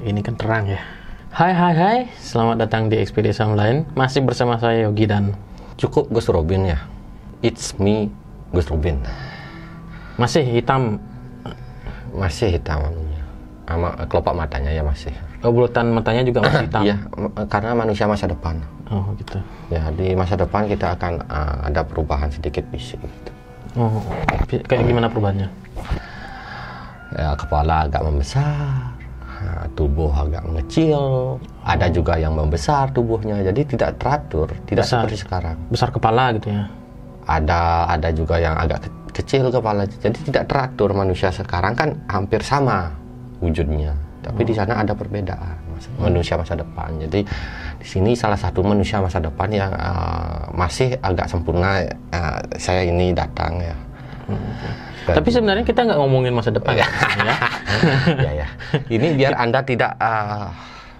Ini kan terang ya. Hai, selamat datang di Ekspedisi Online. Masih bersama saya Yogi dan cukup Gus Robin ya. It's me, Gus Robin. Masih hitam. Masih hitam sama kelopak matanya ya masih. Oh, bulutan matanya juga masih hitam. Iya, karena manusia masa depan. Oh gitu. Ya, di masa depan kita akan ada perubahan sedikit fisik gitu. Oh, kayak gimana perubahannya? Ya, kepala agak membesar, tubuh agak mengecil, ada juga yang membesar tubuhnya, jadi tidak teratur, tidak besar, seperti sekarang. Besar kepala gitu ya? Ada juga yang agak kecil kepala, jadi tidak teratur. Manusia sekarang kan hampir sama wujudnya, tapi di sana ada perbedaan. Manusia masa depan. Jadi di sini salah satu manusia masa depan yang masih agak sempurna. Saya ini datang ya. Tapi sebenarnya kita nggak ngomongin masa depan ya. Ya. Ini biar Anda tidak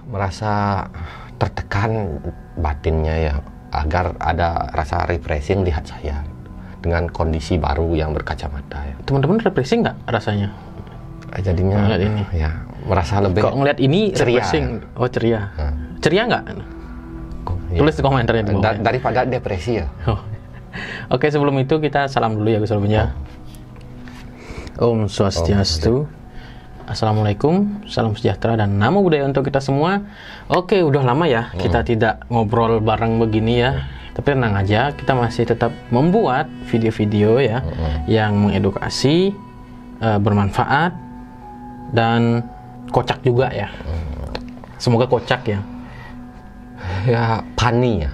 merasa tertekan batinnya ya, agar ada rasa refreshing lihat saya dengan kondisi baru yang berkacamata ya. Teman-teman refreshing nggak rasanya? Jadinya ngeliat ini ya merasa lebih kok ngeliat ini ceria. Refreshing. Oh, ceria. Ceria nggak? Ya. Tulis di komentarnya di bawah. Daripada depresi ya. Oke, sebelum itu kita salam dulu ya Gus Robin ya. Om Swastiastu. Assalamualaikum, salam sejahtera dan namo buddhaya untuk kita semua. Oke, udah lama ya kita tidak ngobrol bareng begini ya. Tapi tenang aja, kita masih tetap membuat video-video ya yang mengedukasi, bermanfaat dan kocak juga ya. Semoga kocak ya. Ya, funny ya.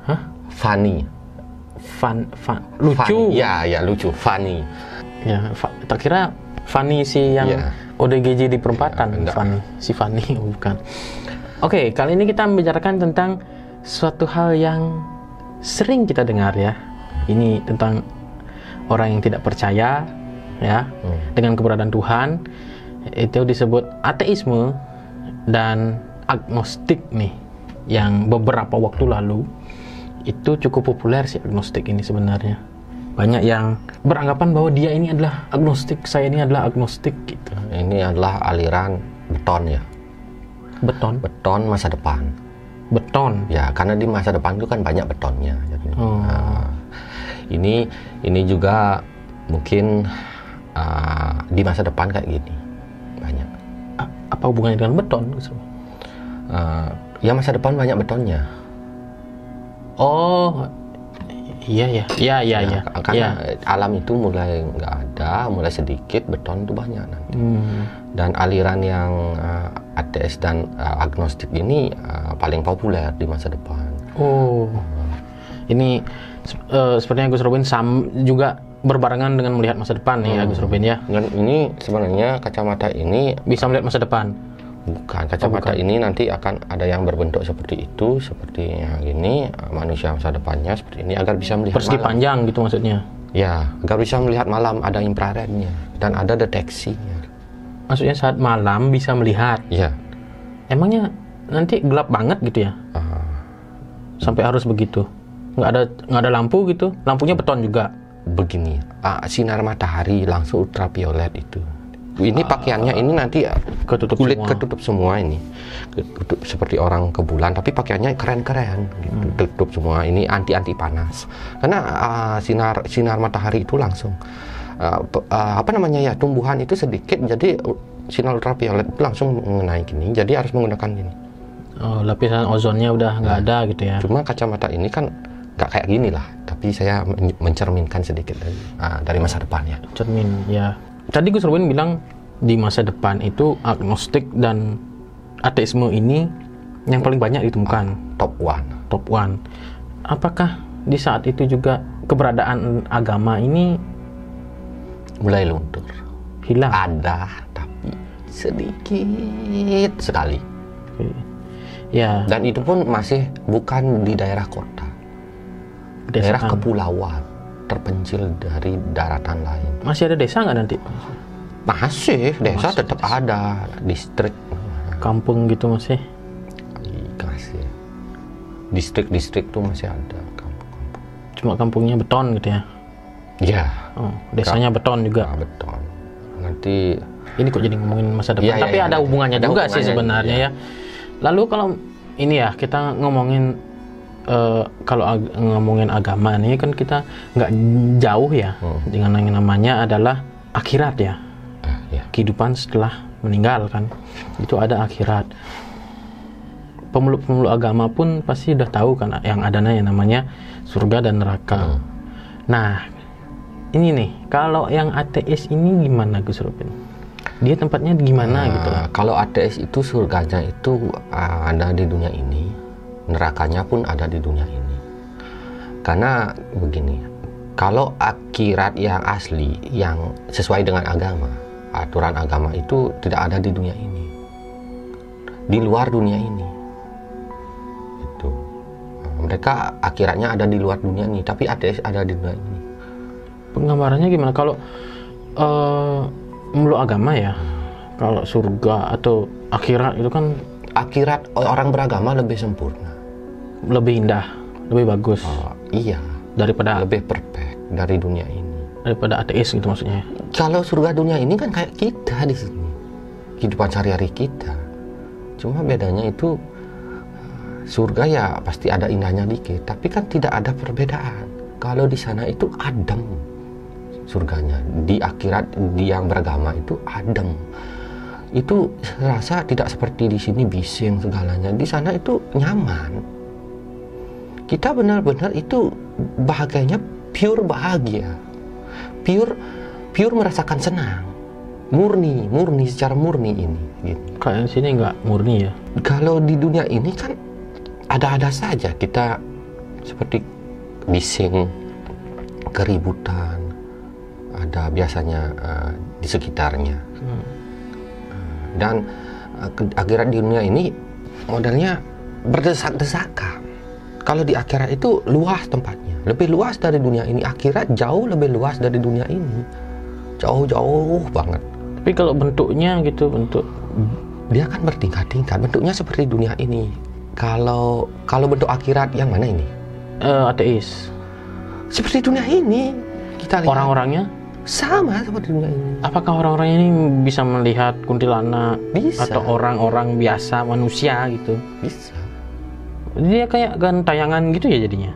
Hah? Funny. Lucu. Funny. Ya, lucu, funny. Ya, tak kira Fanny si yang ODGJ di perempatan, si Fanny bukan. Oke, kali ini kita membicarakan tentang suatu hal yang sering kita dengar ya. Ini tentang orang yang tidak percaya ya dengan keberadaan Tuhan. Itu disebut ateisme dan agnostik nih, yang beberapa waktu lalu itu cukup populer sih agnostik ini sebenarnya. Banyak yang beranggapan bahwa dia ini adalah agnostik, saya ini adalah agnostik gitu. Ini adalah aliran beton ya. Beton masa depan. Beton. Ya, karena di masa depan itu kan banyak betonnya. Jadi, ini juga mungkin di masa depan kayak gini banyak. Apa hubungannya dengan beton? Ya masa depan banyak betonnya. Oh. Iya. Karena alam itu mulai nggak ada, mulai sedikit, beton itu banyak nanti. Dan aliran yang ateis dan agnostik ini paling populer di masa depan. Ini sepertinya Gus Robin juga berbarengan dengan melihat masa depan nih ya Gus Robin ya. Dan ini sebenarnya kacamata ini bisa melihat masa depan. Bukan, kacamata ini nanti akan ada yang berbentuk seperti itu, seperti yang ini, manusia masa depannya seperti ini, agar bisa melihat persegi malam. Panjang gitu maksudnya? Ya, agar bisa melihat malam, ada infrarednya, dan ada deteksinya. Maksudnya saat malam bisa melihat? Ya. Emangnya nanti gelap banget gitu ya? Sampai harus begitu? Nggak ada lampu gitu? Lampunya beton juga? Begini, sinar matahari langsung ultraviolet itu. Ini pakaiannya ini nanti kulit ketutup semua ini, ketutup seperti orang ke bulan, tapi pakaiannya keren-keren gitu, tutup semua. Ini anti panas, karena sinar matahari itu langsung tumbuhan itu sedikit, jadi sinar ultraviolet itu langsung mengenai gini, jadi harus menggunakan gini. Lapisan ozonnya udah nggak ada gitu ya. Cuma kacamata ini kan nggak kayak gini lah, tapi saya mencerminkan sedikit dari masa depannya. Cermin ya. Tadi Gus Robin bilang di masa depan itu agnostik dan ateisme ini yang paling banyak ditemukan. Top one. Apakah di saat itu juga keberadaan agama ini mulai luntur? Hilang? Ada, tapi sedikit sekali. Ya. Dan itu pun masih bukan di daerah kota. Daerah kepulauan, terpencil dari daratan lain. Masih ada desa nggak nanti? Masih, desa tetap ada, distrik. Kampung gitu masih? Masih. Distrik-distrik tuh masih ada, kampung-kampung. Cuma kampungnya beton gitu ya? Ya. Desanya beton juga? Beton. Nanti Ini kok jadi ngomongin masa depan, tapi ada hubungannya juga sih sebenarnya ya. Lalu kalau ini ya kita ngomongin kalau ngomongin agama nih kan kita nggak jauh ya dengan yang namanya adalah akhirat ya. Kehidupan setelah meninggal kan, itu ada akhirat. Pemeluk-pemeluk agama pun pasti udah tahu kan yang adanya yang namanya surga dan neraka. Nah, ini nih, kalau yang ateis ini gimana Gus Rupin? Dia tempatnya gimana gitu? Kalau ateis itu surganya itu ada di dunia ini, nerakanya pun ada di dunia ini. Karena begini, kalau akhirat yang asli, yang sesuai dengan agama, aturan agama itu tidak ada di dunia ini, di luar dunia ini. Itu mereka akhiratnya ada di luar dunia ini, tapi ateis ada di dunia ini. Penggambarannya gimana? Kalau meluk agama ya, kalau surga atau akhirat itu kan akhirat orang beragama lebih sempurna, lebih indah, lebih bagus. Iya, daripada lebih perfect dari dunia ini. Daripada ateis gitu maksudnya. Kalau surga dunia ini kan kayak kita di sini, kehidupan sehari-hari kita. Cuma bedanya itu surga ya pasti ada indahnya dikit, tapi kan tidak ada perbedaan. Kalau di sana itu adem surganya, di akhirat di yang beragama itu adem. Itu rasa tidak seperti di sini bising segalanya. Di sana itu nyaman. Kita benar-benar itu bahagianya pure bahagia. Pure merasakan senang, murni secara murni ini. Gitu. Kayak di sini nggak murni ya? Kalau di dunia ini kan ada-ada saja kita seperti bising, keributan, ada biasanya di sekitarnya. Dan akhirat di dunia ini modelnya berdesak-desakan. Kalau di akhirat itu luas tempatnya, lebih luas dari dunia ini. Akhirat jauh lebih luas dari dunia ini, jauh banget. Tapi kalau bentuknya gitu, dia kan bertingkat-tingkat. Bentuknya seperti dunia ini. Kalau bentuk akhirat yang mana ini? Ateis. Seperti dunia ini. Kita lihat. Orang-orangnya sama seperti dunia ini. Apakah orang-orang ini bisa melihat kuntilanak? Bisa. Atau orang-orang biasa manusia gitu? Bisa. Dia kayak kan tayangan gitu ya jadinya?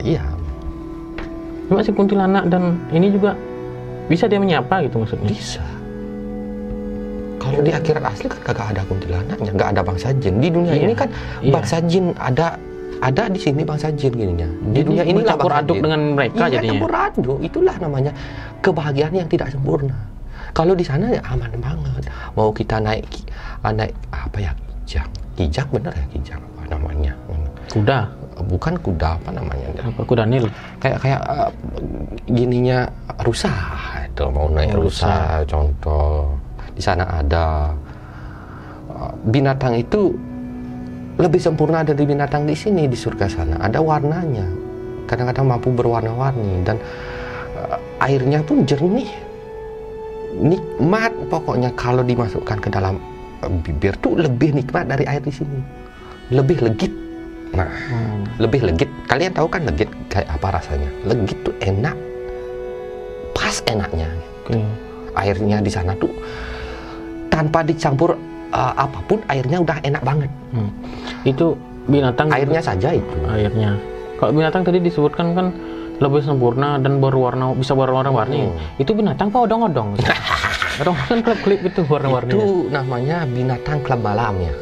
Iya. Cuma si kuntilanak dan ini juga bisa dia menyapa gitu maksudnya? Bisa. Kalau di akhirat asli kan kagak ada kuntilanaknya, nggak ada bangsa jin. Di dunia ini kan bangsa jin ada di sini bangsa jin gininya. Di dunia ini campur aduk dengan mereka jadinya. Campur aduk, itulah namanya kebahagiaan yang tidak sempurna. Kalau di sana ya aman banget. Mau kita naik apa ya, kijang bener ya, kijang apa namanya? Kuda. Bukan kuda, apa namanya? Apa, kuda Nil? Kayak gininya rusa itu, mau naik rusa contoh. Di sana ada binatang itu lebih sempurna dari binatang di sini. Di surga sana ada warnanya, kadang-kadang mampu berwarna-warni, dan airnya pun jernih, nikmat pokoknya. Kalau dimasukkan ke dalam bibir tuh lebih nikmat dari air di sini, lebih legit. Nah, lebih legit. Kalian tahu kan legit kayak apa rasanya? Legit tuh enak, pas enaknya. Airnya di sana tuh tanpa dicampur apapun, airnya udah enak banget. Itu binatang airnya juga, saja itu airnya. Kalau binatang tadi disebutkan kan lebih sempurna dan berwarna, bisa berwarna-warni. Itu binatang apa odong-odong? Odong-odong kan klip itu warna-warni. Itu namanya binatang klub malam ya.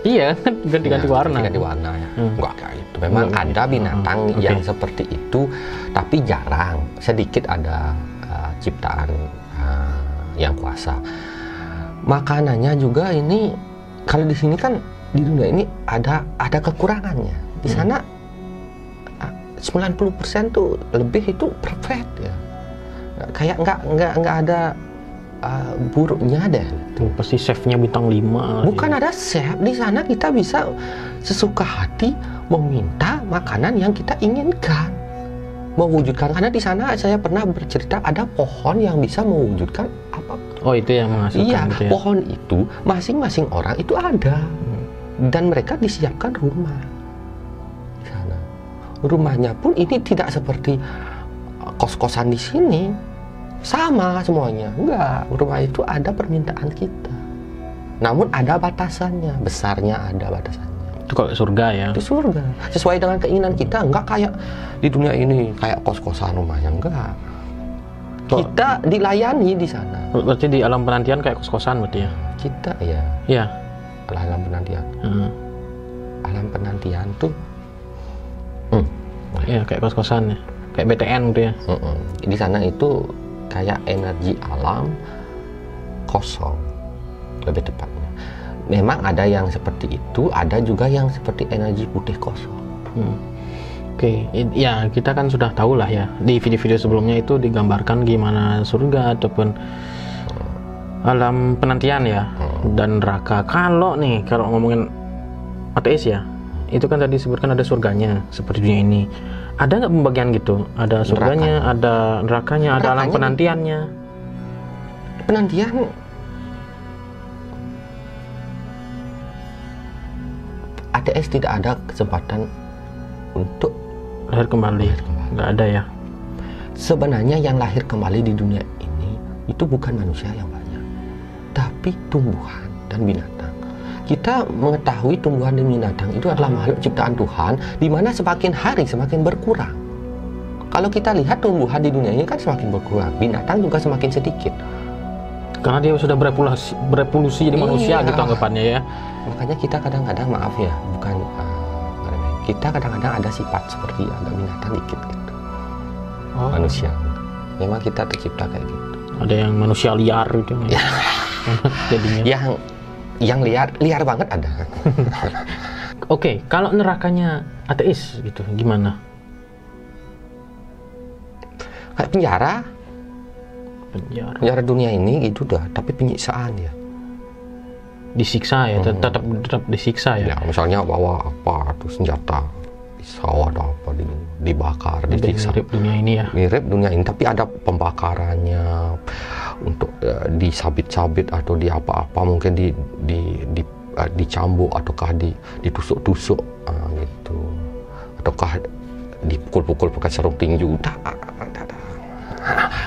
Iya, ganti-ganti warna. Ganti warna ya. Enggak kayak itu. Memang ada binatang yang seperti itu, tapi jarang. Sedikit ada ciptaan yang kuasa. Makanannya juga ini, kalau di sini kan di dunia ini ada kekurangannya. Di sana 90% tuh lebih itu perfect ya. Kayak nggak ada buruknya deh. Tuh, pasti chefnya bintang 5. Bukan ya. Ada chef di sana, kita bisa sesuka hati meminta makanan yang kita inginkan, mewujudkan. Karena di sana saya pernah bercerita ada pohon yang bisa mewujudkan apa. Oh, itu yang menghasilkan. Iya, gitu ya? Pohon itu masing-masing orang itu ada, dan mereka disiapkan rumah di sana. Rumahnya pun ini tidak seperti kos-kosan di sini. sama semuanya. Enggak, rumah itu ada permintaan kita. Namun ada batasannya, besarnya ada batasannya. Itu kalau surga ya. Itu surga. Sesuai dengan keinginan kita, enggak kayak di dunia ini kayak kos-kosan rumahnya, enggak. Kita dilayani di sana. Berarti di alam penantian kayak kos-kosan berarti ya? Kita ya. Iya. Alam penantian. Alam penantian tuh ya kayak kos-kosan ya. Kayak BTN gitu ya. Di sana itu kayak energi alam kosong, lebih tepatnya. Memang ada yang seperti itu, ada juga yang seperti energi putih kosong. Oke, ya kita kan sudah tahu lah ya, di video-video sebelumnya itu digambarkan gimana surga ataupun alam penantian ya, dan neraka. Kalau ngomongin ateis ya, itu kan tadi disebutkan ada surganya seperti dunia ini. Ada nggak pembagian gitu? Ada surganya, ada nerakanya, ada alam penantiannya. Penantian ateis tidak ada kesempatan untuk lahir kembali. Nggak ada ya. Sebenarnya yang lahir kembali di dunia ini itu bukan manusia yang banyak, tapi tumbuhan dan binatang. Kita mengetahui tumbuhan dan binatang itu adalah makhluk ciptaan Tuhan, di mana semakin hari semakin berkurang. Kalau kita lihat tumbuhan di dunia ini kan semakin berkurang, binatang juga semakin sedikit. Karena dia sudah berevolusi jadi manusia gitu anggapannya ya. Makanya kita kadang-kadang maaf ya, kita kadang-kadang ada sifat seperti ada binatang dikit gitu. Manusia. Memang kita tercipta kayak gitu. Ada yang manusia liar gitu ya. Jadinya. Yang liar banget ada. Oke, kalau nerakanya ateis gitu, gimana? Kayak penjara dunia ini gitu dah, tapi penyiksaan ya. Disiksa ya, tetap disiksa ya. Ya, misalnya bawa apa tuh senjata, pisau atau apa dibakar, disiksa. Mirip dunia ini ya. Mirip dunia ini, tapi ada pembakarannya untuk disabit-sabit atau di apa-apa, mungkin dicambuk ataukah ditusuk-tusuk gitu, ataukah dipukul-pukul pakai sarung tinju.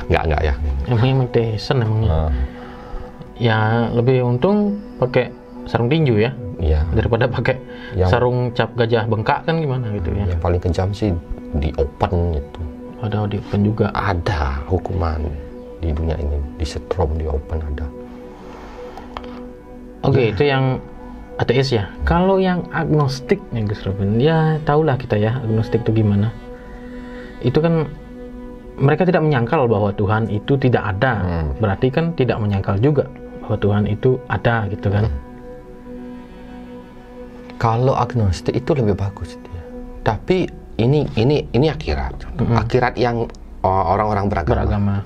Enggak ya. Emang desen emangnya. Ya lebih untung pakai sarung tinju ya. Iya. Daripada pakai sarung cap gajah bengkak kan gimana gitu ya. Yang paling kejam sih di open itu. Ada di open juga. Ada hukuman di dunia ini, di setrum, di open ada. Oke, itu yang ateis ya. Kalau yang agnostik nih Gus Robin, ya tahulah kita ya agnostik itu gimana. Itu kan mereka tidak menyangkal bahwa Tuhan itu tidak ada. Berarti kan tidak menyangkal juga bahwa Tuhan itu ada gitu kan. Kalau agnostik itu lebih bagus dia. Tapi ini akhirat. Akhirat yang orang-orang beragama.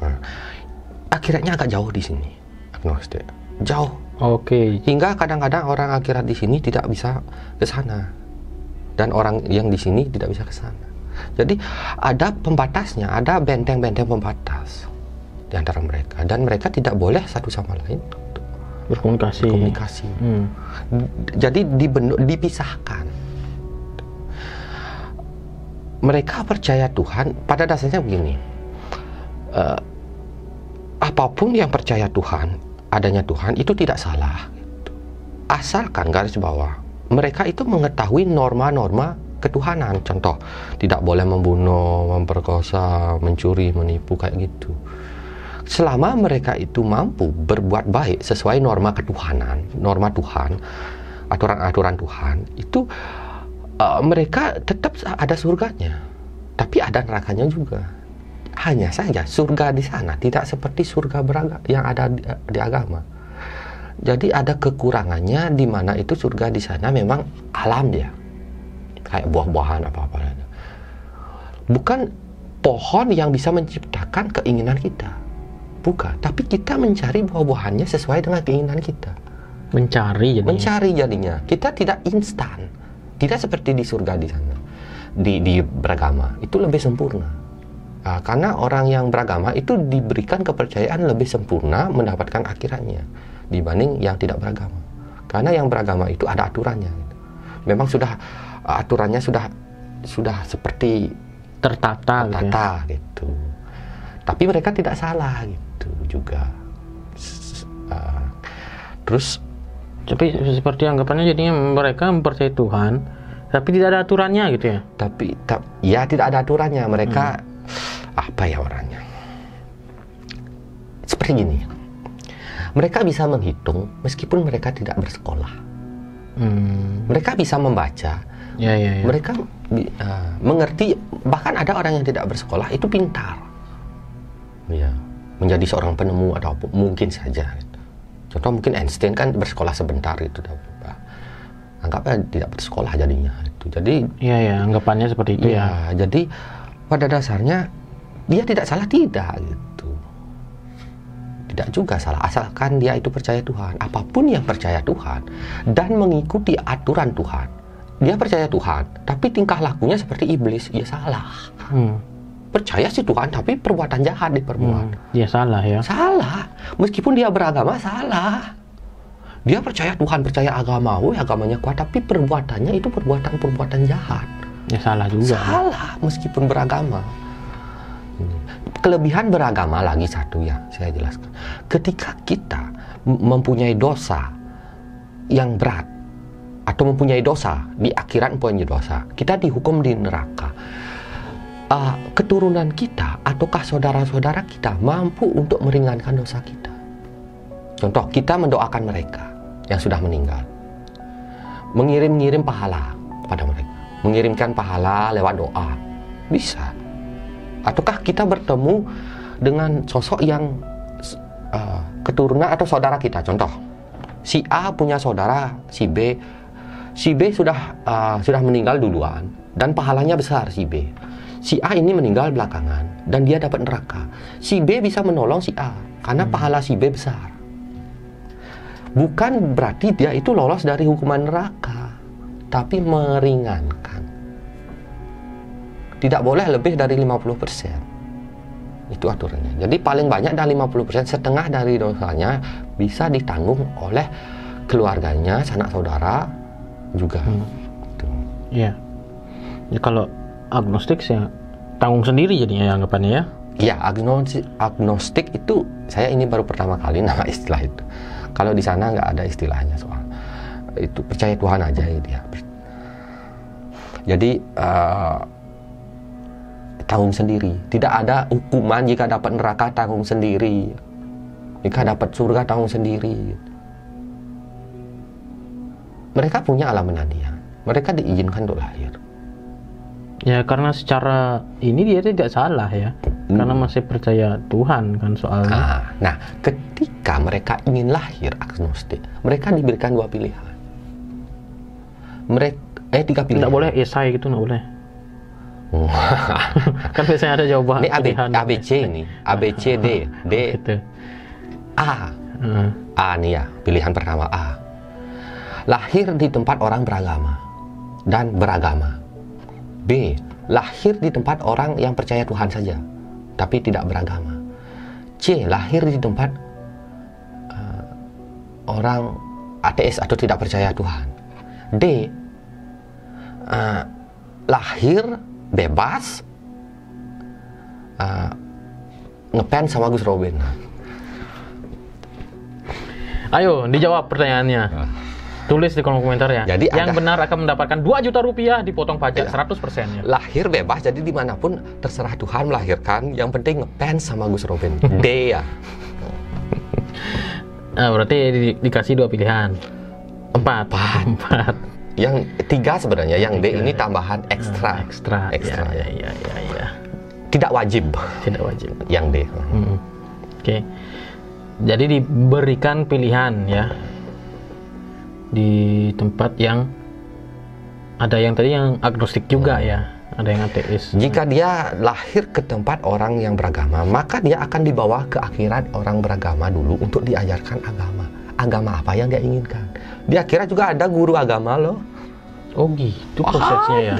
Akhiratnya agak jauh di sini. Agnostik. Jauh. Oke. Hingga kadang-kadang orang akhirat di sini tidak bisa ke sana. Dan orang yang di sini tidak bisa ke sana. Jadi ada pembatasnya, ada benteng-benteng pembatas di antara mereka, dan mereka tidak boleh satu sama lain berkomunikasi. Jadi dipisahkan. Mereka percaya Tuhan, pada dasarnya begini, apapun yang percaya Tuhan, adanya Tuhan itu tidak salah gitu. Asalkan garis bawah mereka itu mengetahui norma-norma ketuhanan. Contoh, tidak boleh membunuh, memperkosa, mencuri, menipu, kayak gitu. Selama mereka itu mampu berbuat baik sesuai norma ketuhanan, norma Tuhan, aturan-aturan Tuhan, itu mereka tetap ada surganya, tapi ada nerakanya juga. Hanya saja surga di sana tidak seperti surga yang ada di agama. Jadi ada kekurangannya, di mana itu surga di sana memang alam dia. Kayak buah-buahan apa-apa. Bukan pohon yang bisa menciptakan keinginan kita. Bukan. Tapi kita mencari buah-buahannya sesuai dengan keinginan kita. Mencari jadinya. Kita tidak instan. Tidak seperti di surga di sana. Di beragama. Itu lebih sempurna. Karena orang yang beragama itu diberikan kepercayaan lebih sempurna mendapatkan akhiratnya dibanding yang tidak beragama. Karena yang beragama itu ada aturannya. Memang sudah aturannya sudah seperti tertata gitu. Tapi mereka tidak salah gitu juga. Terus tapi seperti anggapannya jadinya mereka mempercayai Tuhan, tapi tidak ada aturannya gitu ya? Ya tidak ada aturannya. Mereka apa ya orangnya? Seperti gini. Mereka bisa menghitung meskipun mereka tidak bersekolah. Mereka bisa membaca. Ya. Mereka mengerti. Bahkan ada orang yang tidak bersekolah itu pintar. Ya, menjadi seorang penemu atau mungkin saja. Contoh mungkin Einstein kan bersekolah sebentar itu. Anggapnya tidak bersekolah jadinya. Itu. Jadi. Ya, anggapannya seperti itu ya. Jadi pada dasarnya dia tidak salah gitu. Tidak juga salah, asalkan dia itu percaya Tuhan. Apapun yang percaya Tuhan dan mengikuti aturan Tuhan, dia percaya Tuhan, tapi tingkah lakunya seperti iblis, ya salah. Percaya sih Tuhan, tapi perbuatan jahat diperbuat. Ya salah ya. Salah, meskipun dia beragama salah. Dia percaya Tuhan, percaya agama, agamanya kuat, tapi perbuatannya itu perbuatan jahat. Ya salah juga. Salah, meskipun beragama. Kelebihan beragama lagi satu ya, saya jelaskan. Ketika kita mempunyai dosa yang berat atau mempunyai dosa di akhirat, mempunyai dosa, kita dihukum di neraka. Keturunan kita ataukah saudara-saudara kita mampu untuk meringankan dosa kita. Contoh, kita mendoakan mereka yang sudah meninggal, mengirim pahala kepada mereka, mengirimkan pahala lewat doa, bisa. Ataukah kita bertemu dengan sosok yang keturunan atau saudara kita. Contoh, si A punya saudara si B. Si B sudah meninggal duluan dan pahalanya besar si B. Si A ini meninggal belakangan dan dia dapat neraka. Si B bisa menolong si A karena pahala si B besar. Bukan berarti dia itu lolos dari hukuman neraka, tapi meringankan. Tidak boleh lebih dari 50%. Itu aturannya. Jadi paling banyak dari 50%, setengah dari dosanya bisa ditanggung oleh keluarganya, sanak saudara juga. Iya. Ya, kalau agnostik ya tanggung sendiri jadinya ya anggapannya ya. Iya, agnostik itu saya ini baru pertama kali nama istilah itu. Kalau di sana nggak ada istilahnya soal itu, percaya Tuhan aja dia. Jadi tanggung sendiri. Tidak ada hukuman jika dapat neraka, tanggung sendiri. Jika dapat surga, tanggung sendiri. Mereka punya alam penantian. Mereka diizinkan untuk lahir. Ya karena secara ini dia tidak salah ya. Karena masih percaya Tuhan kan soalnya. Nah, ketika mereka ingin lahir agnostik, mereka diberikan dua pilihan. Tiga pilihan. Tidak boleh esai gitu, tidak boleh. Kan biasanya ada jawaban ini ABC ini ABC D gitu. A nih ya, pilihan pertama A, lahir di tempat orang beragama dan beragama. B, lahir di tempat orang yang percaya Tuhan saja tapi tidak beragama. C, lahir di tempat orang ateis atau tidak percaya Tuhan. D, lahir bebas ngepen sama Gus Robin. Ayo dijawab pertanyaannya. Tulis di kolom komentar ya. Jadi yang benar akan mendapatkan 2 juta rupiah dipotong pajak 100% ya. Lahir bebas, jadi dimanapun terserah Tuhan melahirkan. Yang penting ngepen sama Gus Robin. D ya. Nah, berarti dikasih 2 pilihan. 4. Yang 3 sebenarnya, yang D ini tambahan ekstra. Ekstra. Ya. Tidak wajib. Yang D. Oke. Jadi diberikan pilihan ya. Di tempat yang ada yang tadi yang agnostik juga ya, ada yang ateis. Jika dia lahir ke tempat orang yang beragama, maka dia akan dibawa ke akhirat orang beragama dulu untuk diajarkan agama apa yang dia inginkan. Di akhirat juga ada guru agama loh. Oh gitu prosesnya ya.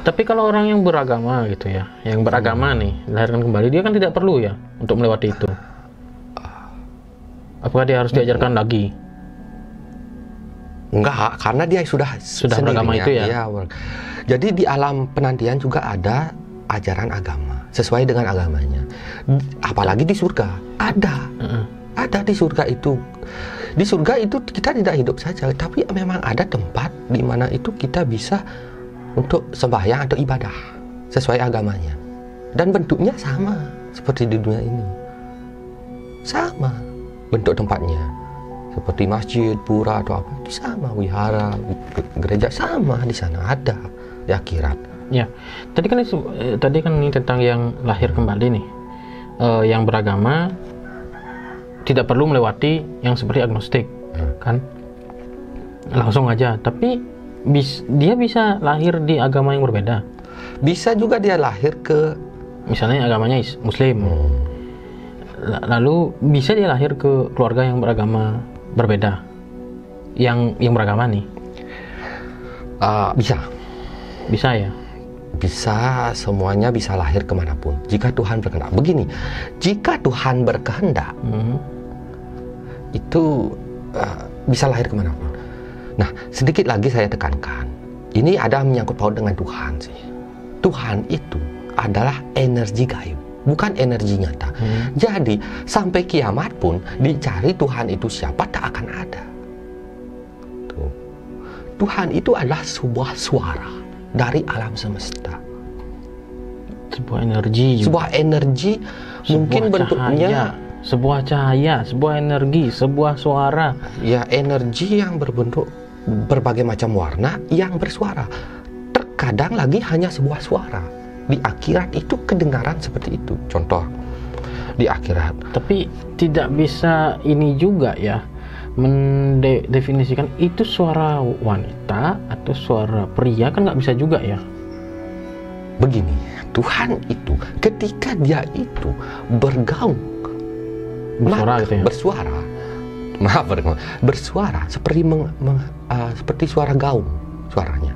Tapi kalau orang yang beragama gitu ya, yang beragama nih dilahirkan kembali, dia kan tidak perlu ya untuk melewati itu. Apakah dia harus diajarkan lagi? Enggak, karena dia sudah beragama itu ya. Jadi di alam penantian juga ada ajaran agama. sesuai dengan agamanya. Apalagi di surga ada, ada di surga itu. Di surga itu kita tidak hidup saja, tapi memang ada tempat di mana itu kita bisa untuk sembahyang atau ibadah sesuai agamanya. Dan bentuknya sama seperti di dunia ini. Sama bentuk tempatnya. Seperti masjid, pura atau apa, itu sama. Wihara, gereja sama di sana ada di akhirat. Ya, tadi kan ini tentang yang lahir kembali nih, yang beragama tidak perlu melewati yang seperti agnostik, kan? Langsung aja. Tapi dia bisa lahir di agama yang berbeda. Bisa juga dia lahir ke, misalnya agamanya Muslim. Lalu bisa dia lahir ke keluarga yang beragama berbeda, yang beragama nih. Bisa ya. Bisa, semuanya bisa lahir kemanapun jika Tuhan berkehendak. Begini, jika Tuhan berkehendak, itu bisa lahir kemanapun. Nah, sedikit lagi saya tekankan, ini ada menyangkut paut dengan Tuhan sih. Tuhan itu adalah energi gaib, bukan energi nyata. Jadi sampai kiamat pun dicari Tuhan itu siapa, tak akan ada. Tuh. Tuhan itu adalah sebuah suara dari alam semesta, sebuah energi juga. Mungkin bentuknya sebuah cahaya, sebuah energi, sebuah suara. Ya, energi yang berbentuk berbagai macam warna yang bersuara. Terkadang lagi hanya sebuah suara. Di akhirat itu kedengaran seperti itu. Contoh di akhirat. Tapi tidak bisa ini juga ya, mendefinisikan itu suara wanita atau suara pria, kan nggak bisa juga ya. Begini, Tuhan itu ketika dia itu bergaung, bersuara seperti seperti suara gaung, suaranya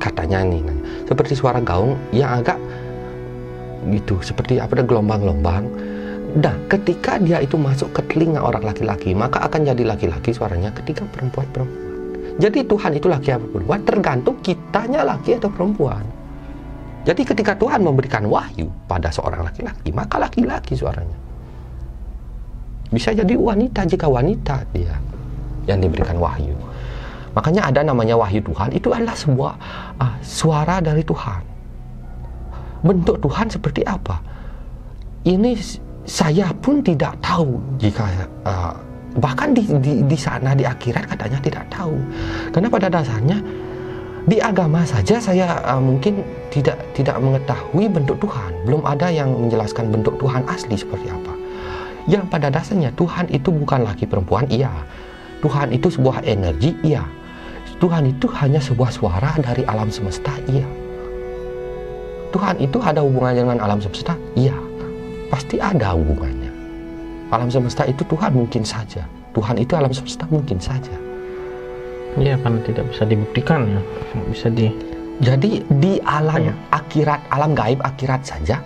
katanya nih, seperti suara gaung yang agak gitu, seperti apa, ada gelombang-gelombang. Nah, ketika dia itu masuk ke telinga orang laki-laki, maka akan jadi laki-laki suaranya. Ketika perempuan. Jadi Tuhan itu laki atau perempuan tergantung kitanya laki atau perempuan. Jadi ketika Tuhan memberikan wahyu pada seorang laki-laki, maka laki-laki suaranya. Bisa jadi wanita jika wanita dia yang diberikan wahyu. Makanya ada namanya wahyu Tuhan, itu adalah sebuah suara dari Tuhan. Bentuk Tuhan seperti apa? Ini saya pun tidak tahu, jika bahkan di sana di akhirat katanya tidak tahu. Karena pada dasarnya di agama saja saya mungkin tidak mengetahui bentuk Tuhan. Belum ada yang menjelaskan bentuk Tuhan asli seperti apa. Yang pada dasarnya Tuhan itu bukan laki perempuan, iya. Tuhan itu sebuah energi, iya. Tuhan itu hanya sebuah suara dari alam semesta, iya. Tuhan itu ada hubungannya dengan alam semesta, iya. Pasti ada hubungannya. Alam semesta itu Tuhan mungkin saja. Tuhan itu alam semesta mungkin saja. Iya, karena tidak bisa dibuktikan ya. Bisa Jadi di alam akhirat, alam gaib akhirat saja,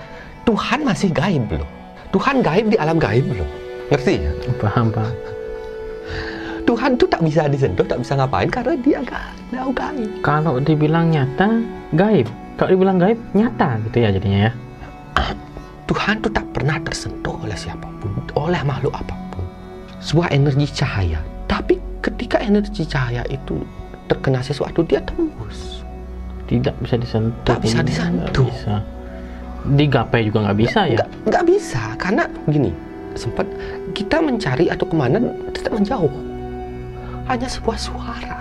Tuhan masih gaib loh. Tuhan gaib di alam gaib loh. Ngerti ya? Paham. Tuhan tuh tak bisa disentuh, tak bisa ngapain karena dia gaib. Kalau dibilang nyata, gaib. Kalau dibilang gaib, nyata gitu ya jadinya ya. Tuhan tuh tak pernah tersentuh oleh siapapun, oleh makhluk apapun. Sebuah energi cahaya. Tapi ketika energi cahaya itu terkena sesuatu, dia tembus. Tidak bisa disentuh. Tak bisa disentuh. Bisa. Digapai juga nggak bisa ya? Nggak bisa, karena gini, sempat kita mencari atau kemana tetap menjauh. Hanya sebuah suara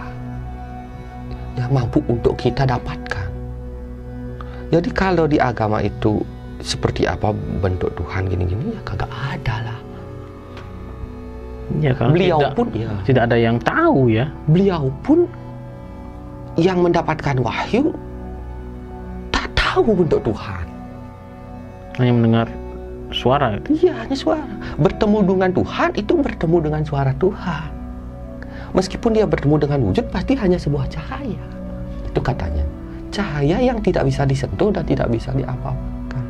yang mampu untuk kita dapatkan. Jadi kalau di agama itu seperti apa bentuk Tuhan gini-gini, ya kagak ada lah. Ya, beliau pun tidak ada yang tahu ya. Beliau pun yang mendapatkan wahyu tak tahu bentuk Tuhan. Hanya mendengar suara. Iya, hanya suara. Bertemu dengan Tuhan itu bertemu dengan suara Tuhan. Meskipun dia bertemu dengan wujud, pasti hanya sebuah cahaya. Itu katanya. Cahaya yang tidak bisa disentuh dan tidak bisa diapa-apakan.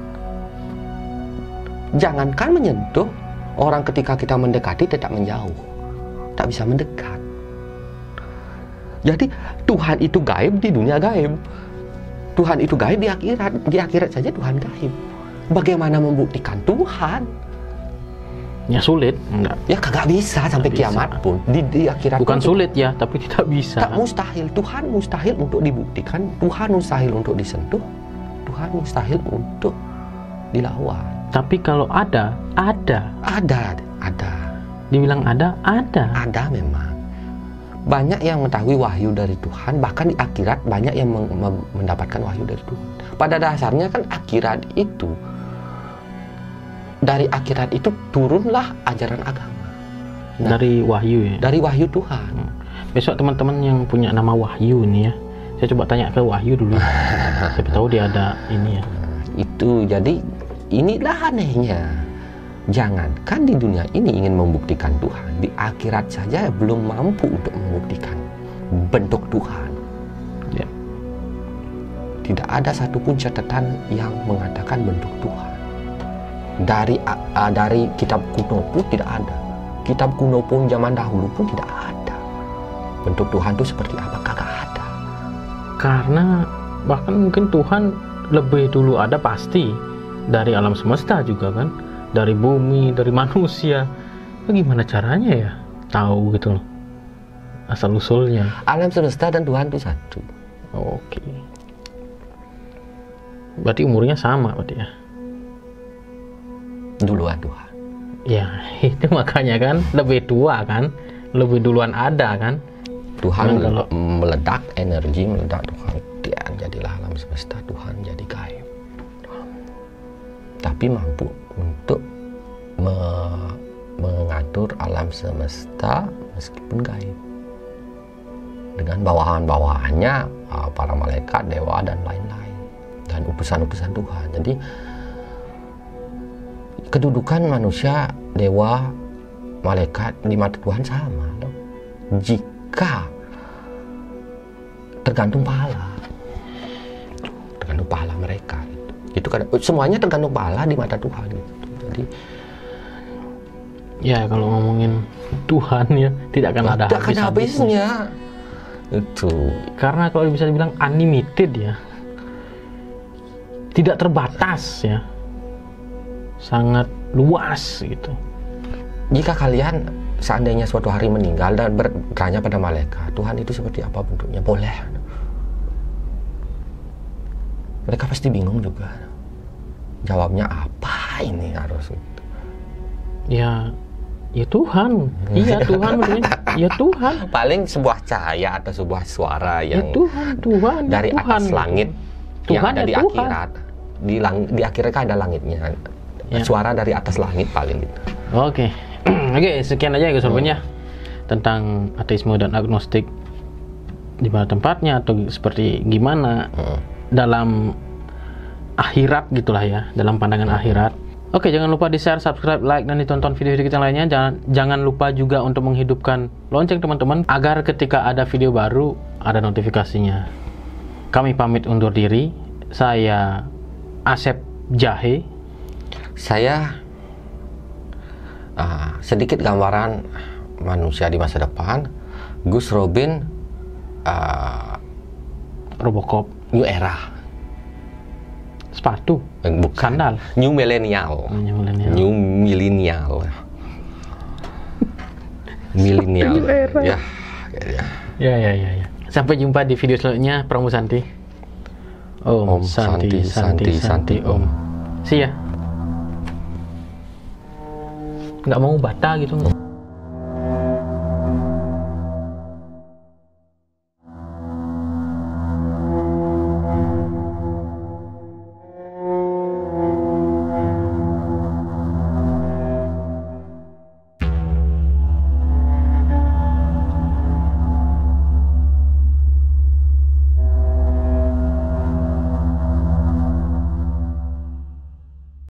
Jangankan menyentuh, orang ketika kita mendekati tetap menjauh. Tak bisa mendekat. Jadi Tuhan itu gaib di dunia gaib. Tuhan itu gaib di akhirat. Di akhirat saja Tuhan gaib. Bagaimana membuktikan Tuhan? Ya sulit, enggak. Ya kagak bisa sampai kiamat pun. Di akhirat bukan sulit ya, tapi tidak bisa. Tak mustahil. Tuhan mustahil untuk dibuktikan. Tuhan mustahil untuk disentuh. Tuhan mustahil untuk dilawan. Tapi kalau ada. Dibilang ada. Ada memang. Banyak yang mengetahui wahyu dari Tuhan, bahkan di akhirat banyak yang mendapatkan wahyu dari Tuhan. Pada dasarnya kan akhirat itu, dari akhirat itu turunlah ajaran agama. Nah, dari wahyu ya? Dari wahyu Tuhan. Besok teman-teman yang punya nama Wahyu nih ya, saya coba tanya ke Wahyu dulu. Siapa tahu dia ada ini ya. Itu jadi inilah anehnya. Jangankan di dunia ini ingin membuktikan Tuhan, di akhirat saja belum mampu untuk membuktikan bentuk Tuhan. Ya. Tidak ada satupun catatan yang mengatakan bentuk Tuhan. Dari kitab kuno pun tidak ada. Kitab kuno pun zaman dahulu pun tidak ada. Bentuk Tuhan itu seperti apa? Kagak ada. Karena bahkan mungkin Tuhan lebih dulu ada pasti dari alam semesta juga kan. Dari bumi, dari manusia. Bagaimana caranya ya tahu gitu loh asal usulnya? Alam semesta dan Tuhan itu satu. Oke. Berarti umurnya sama berarti ya? Duluan Tuhan. Ya itu makanya kan lebih tua kan, lebih duluan ada kan. Tuhan kalau meledak energi, meledak Tuhan jadilah alam semesta, Tuhan jadi gaib. Tapi mampu untuk mengatur alam semesta meskipun gaib dengan bawahan-bawahannya, para malaikat, dewa dan lain-lain, dan utusan-utusan Tuhan. Jadi kedudukan manusia, dewa, malaikat di mata Tuhan sama loh. Jika tergantung pahala mereka itu kan semuanya tergantung pahala di mata Tuhan gitu. Jadi ya kalau ngomongin Tuhan ya tidak akan ada habisnya itu, karena kalau bisa dibilang unlimited ya, tidak terbatas ya, sangat luas gitu. Jika kalian seandainya suatu hari meninggal dan bertanya pada malaikat, Tuhan itu seperti apa bentuknya, boleh. Mereka pasti bingung juga. Jawabnya apa ini harus? Ya Tuhan. Iya Tuhan bentuknya. Ya Tuhan. Paling sebuah cahaya atau sebuah suara yang Tuhan dari Tuhan. atas langit Tuhan yang ada di akhirat. Di akhirat kan ada langitnya. Ya. Suara dari atas langit paling gitu. Oke, sekian aja ya keseruannya tentang ateisme dan agnostik, di mana tempatnya atau seperti gimana dalam akhirat gitulah ya, dalam pandangan akhirat. Oke, jangan lupa di share, subscribe, like, dan ditonton video-video kita lainnya. Jangan lupa juga untuk menghidupkan lonceng teman-teman agar ketika ada video baru ada notifikasinya. Kami pamit undur diri. Saya Asep Jahe. Saya sedikit gambaran manusia di masa depan. Gus Robin, Robocop, New Era, sepatu, bukan, sandal, New Millennial, Millennial, ya. Sampai jumpa di video selanjutnya. Pramu Santi. Om Santi Om. See ya. Nggak mau bata gitu.